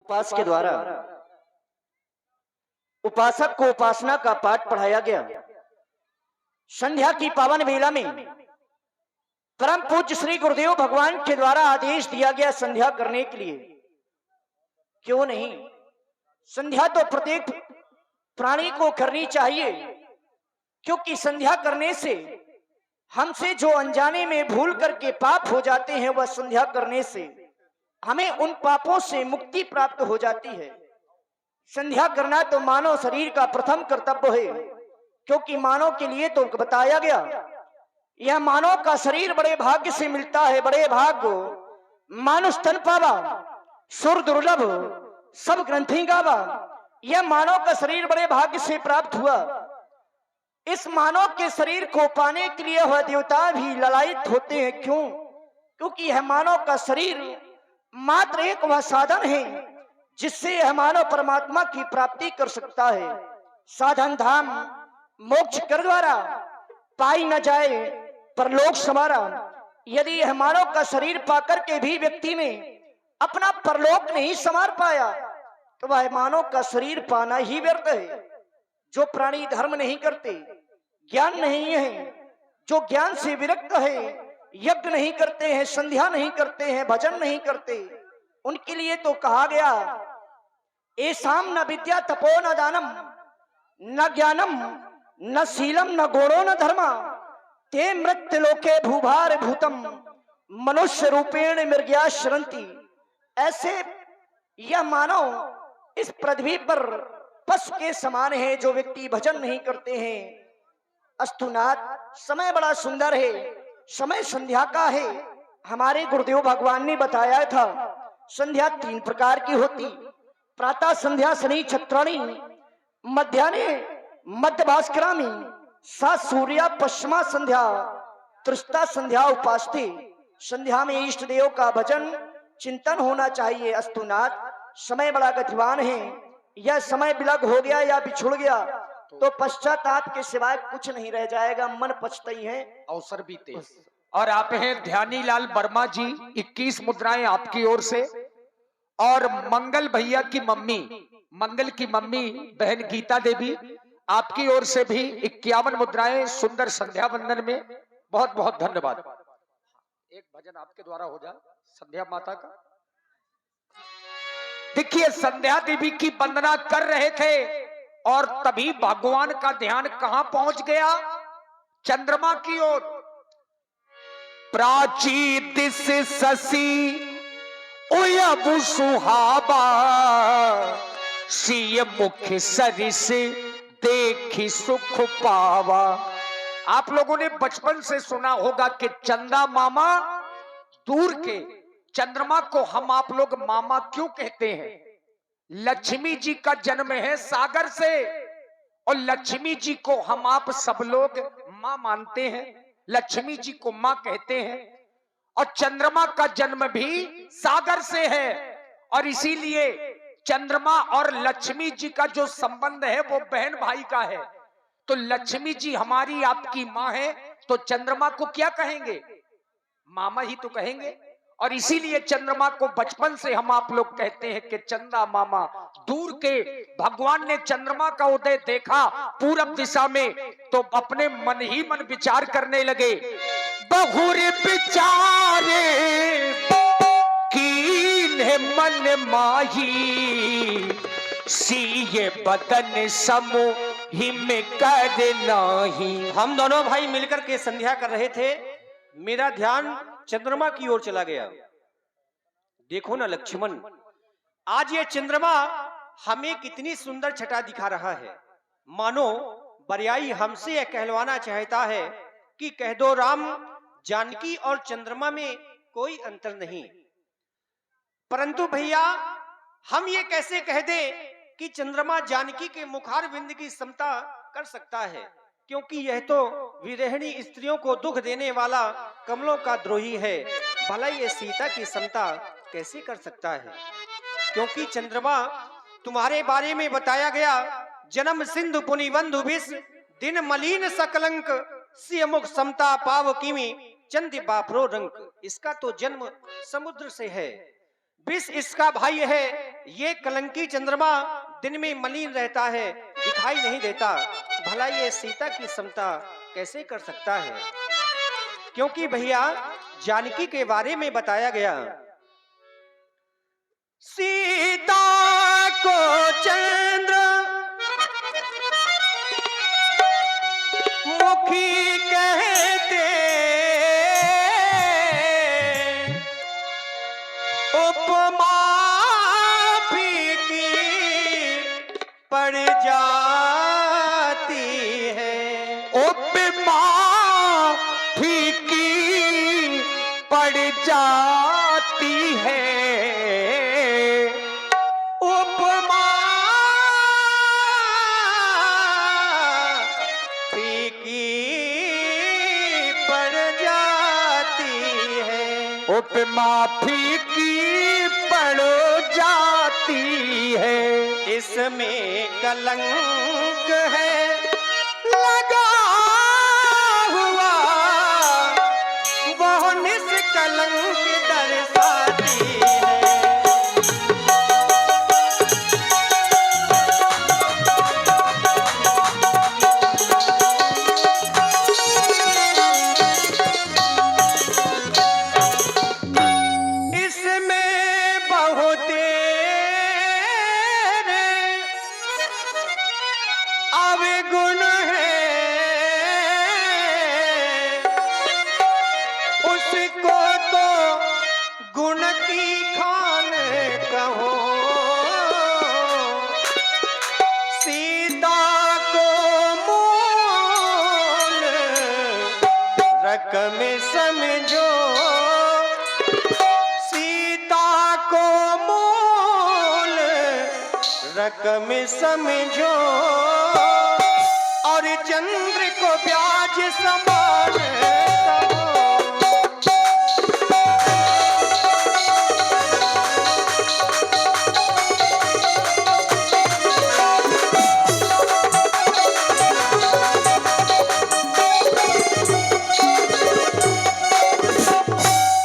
उपास के द्वारा उपासक को उपासना का पाठ पढ़ाया गया। संध्या की पावन बेला में परम पूज्य श्री गुरुदेव भगवान के द्वारा आदेश दिया गया संध्या करने के लिए। क्यों नहीं, संध्या तो प्रत्येक प्राणी को करनी चाहिए, क्योंकि संध्या करने से हमसे जो अनजाने में भूल करके पाप हो जाते हैं, वह संध्या करने से हमें उन पापों से मुक्ति प्राप्त हो जाती है। संध्या करना तो मानव शरीर का प्रथम कर्तव्य है, क्योंकि मानव के लिए तो बताया गया, यह मानव का शरीर बड़े भाग्य से मिलता है। बड़े भाग्य मानुष तन पावा, सुर दुर्लभ सब ग्रंथि गावा। यह मानव का शरीर बड़े भाग्य से प्राप्त हुआ। इस मानव के शरीर को पाने के लिए वह देवता भी ललायित होते हैं। क्यों? क्योंकि यह मानव का शरीर मात्र एक वह साधन है जिससे यह मानव परमात्मा की प्राप्ति कर सकता है। साधन धाम मोक्ष कर द्वारा पाई न जाए परलोक समारा। यदि यह मानव का शरीर पाकर के भी व्यक्ति ने अपना परलोक नहीं संवार पाया, तो वह मानव का शरीर पाना ही व्यर्थ है। जो प्राणी धर्म नहीं करते, ज्ञान नहीं है, जो ज्ञान से विरक्त है, यज्ञ नहीं करते हैं, संध्या नहीं करते हैं, भजन नहीं करते, उनके लिए तो कहा गया, एसाम न विद्या तपो न दानम न ज्ञानम न शीलम न गुणो न धर्मा ते मृत्यु लोके भूभार भूतम मनुष्य रूपेण मृग्या शरंती। ऐसे यह मानव इस पृथ्वी पर पशु के समान है जो व्यक्ति भजन नहीं करते हैं। अस्तुनाथ, समय बड़ा सुंदर है, समय संध्या का है। हमारे गुरुदेव भगवान ने बताया था संध्या 3 प्रकार की होती। प्रातः संध्या शनि छत्राणी, मध्याह्ने मध्य भास्करामी, सा सूर्या पश्चिमा संध्या, त्रिस्ता संध्या उपास्ते। संध्या में इष्ट देव का भजन चिंतन होना चाहिए। अस्तुनाथ, समय बड़ा गतिवान है। यह समय विलग हो गया या बिछुड़ गया तो पश्चाताप के सिवाय कुछ नहीं रह जाएगा। मन पछताई है, अवसर बीते। और आप हैं ध्यानीलाल वर्मा जी, 21 मुद्राएं आपकी ओर से। और मंगल भैया की मम्मी, मंगल की मम्मी बहन गीता देवी, आपकी ओर से भी 51 मुद्राएं सुंदर संध्या वंदन में। बहुत बहुत धन्यवाद। एक भजन आपके द्वारा हो जाए संध्या माता का। देखिए, संध्या देवी की वंदना कर रहे थे और तभी भगवान का ध्यान कहां पहुंच गया? चंद्रमा की ओर। प्राची दिस ससी उयबु सुहाबा, सिय मुख सरिस देखी सुख पावा। आप लोगों ने बचपन से सुना होगा कि चंदा मामा दूर के। चंद्रमा को हम आप लोग मामा क्यों कहते हैं? लक्ष्मी जी का जन्म है सागर से, और लक्ष्मी जी को हम आप सब लोग मां मानते हैं, लक्ष्मी जी को मां कहते हैं। और चंद्रमा का जन्म भी सागर से है, और इसीलिए चंद्रमा और लक्ष्मी जी का जो संबंध है वो बहन भाई का है। तो लक्ष्मी जी हमारी आपकी मां है, तो चंद्रमा को क्या कहेंगे? मामा ही तो कहेंगे। और इसीलिए चंद्रमा को बचपन से हम आप लोग कहते हैं कि चंदा मामा दूर के। भगवान ने चंद्रमा का उदय देखा पूरब दिशा में, तो अपने मन ही मन विचार करने लगे। बहुर विचारे कीन्हे मन माही, सीये बदन समूहि में कर नाही। हम दोनों भाई मिलकर के संध्या कर रहे थे, मेरा ध्यान चंद्रमा की ओर चला गया। देखो ना लक्ष्मण, आज ये चंद्रमा हमें कितनी सुंदर छटा दिखा रहा है। मानो बरियाई हमसे यह कहलवाना चाहता है कि कह दो राम, जानकी और चंद्रमा में कोई अंतर नहीं। परंतु भैया, हम ये कैसे कह दे कि चंद्रमा जानकी के मुखार बिंद की समता कर सकता है, क्योंकि यह तो विरहिणी स्त्रियों को दुख देने वाला कमलों का द्रोही है। भला ये सीता की समता कैसे कर सकता है? क्योंकि चंद्रमा तुम्हारे बारे में बताया गया, जन्म सिंधु पुनि बंधु विष, दिन मलिन सकलंक, सिय मुख समता पाव किमी, चंद बापरो रंक। इसका तो जन्म समुद्र से है। विष इसका भाई है। ये कलंकी चंद्रमा दिन में मलिन रहता है, दिखाई नहीं देता। भला ये सीता की समता कैसे कर सकता है? क्योंकि भैया जानकी के बारे में बताया गया, सीता को चंद्र मुखी कहते, उपमा फीकी पड़ जाती है। उपमा फीकी पड़ जाती है। उपमा फीकी पड़ जाती है। उपमा फीकी पड़ जाती है। इसमें कलंक है लगा हुआ, वो निष्कलंक दर्शाती है। इसमें बहुत अवगुण है, उसको तो गुण की खान कहो। सीता को मूल रकम समझो, सीता को मूल रकम समझो, और चंद्र को ब्याज समान कहो।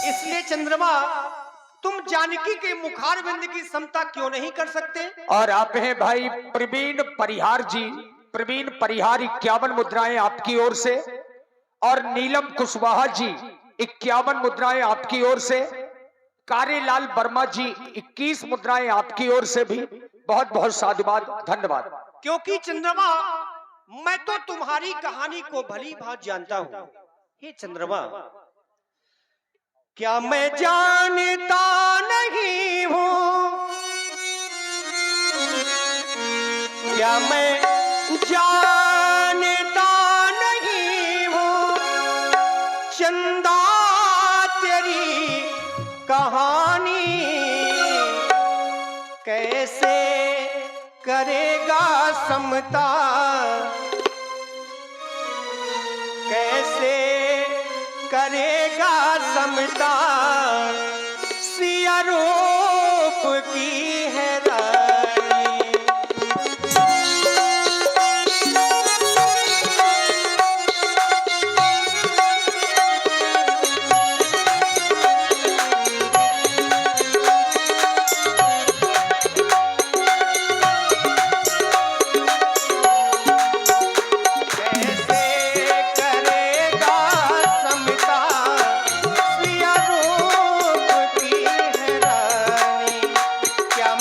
इसलिए चंद्रमा, तुम जानकी के मुखारविंद की समता क्यों नहीं कर सकते? और आप हैं भाई प्रवीण परिहार जी। प्रवीण परिहार 51 मुद्राएं आपकी ओर से, और नीलम कुशवाहा जी 51 मुद्राएं आपकी ओर से, कारेलाल वर्मा जी 21 मुद्राएं आपकी ओर से भी बहुत बहुत साधुवाद, धन्यवाद। क्योंकि चंद्रमा, मैं तो तुम्हारी कहानी को भली भांति जानता हूं। हे चंद्रमा, क्या मैं जानता नहीं हूं, क्या मैं जानता नहीं हूं, चंदा तेरी कहानी कैसे करेगा समता, कैसे करेगा समता, सिया रूप की है रानी। क्या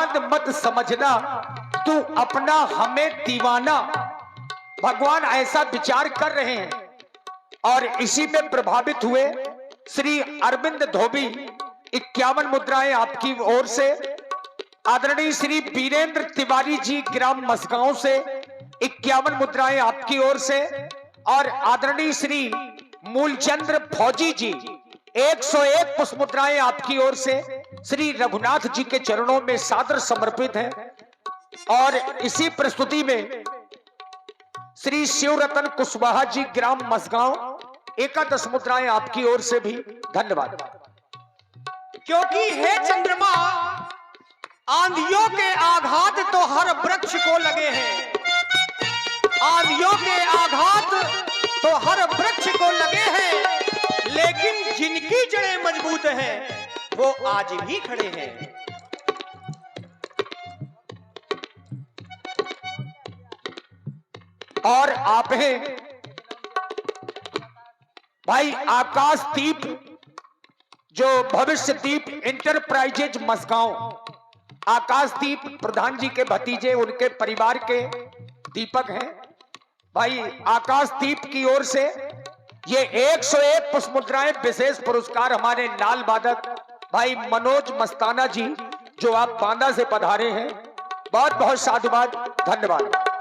चांद मत समझना, तू अपना हमें दीवाना। भगवान ऐसा विचार कर रहे हैं और इसी में प्रभावित हुए श्री अरविंद धोबी 51 मुद्राएं आपकी ओर से, आदरणीय श्री वीरेंद्र तिवारी जी ग्राम मसगांव से 51 मुद्राएं आपकी ओर से, और आदरणीय श्री मूलचंद्र फौजी जी 101 पुष्प मुद्राएं आपकी ओर से श्री रघुनाथ जी के चरणों में सादर समर्पित हैं। और इसी प्रस्तुति में श्री शिवरतन कुशवाहा जी ग्राम मसगांव 51 मुद्राएं आपकी ओर से भी धन्यवाद। क्योंकि हे चंद्रमा, आंधियों के आघात तो हर वृक्ष को लगे हैं, आंधियों के आघात तो हर वृक्ष को लगे हैं, लेकिन जिनकी जड़ें मजबूत हैं वो आज भी खड़े हैं। और आप हैं भाई आकाश दीप, जो भविष्य दीप इंटरप्राइजेज मसगांव, आकाशदीप प्रधान जी के भतीजे, उनके परिवार के दीपक हैं। भाई आकाशदीप की ओर से ये 101 पुष्प मुद्राएं विशेष पुरस्कार हमारे नाल वादक भाई मनोज मस्ताना जी, जो आप बांदा से पधारे हैं, बहुत बहुत साधुवाद, धन्यवाद।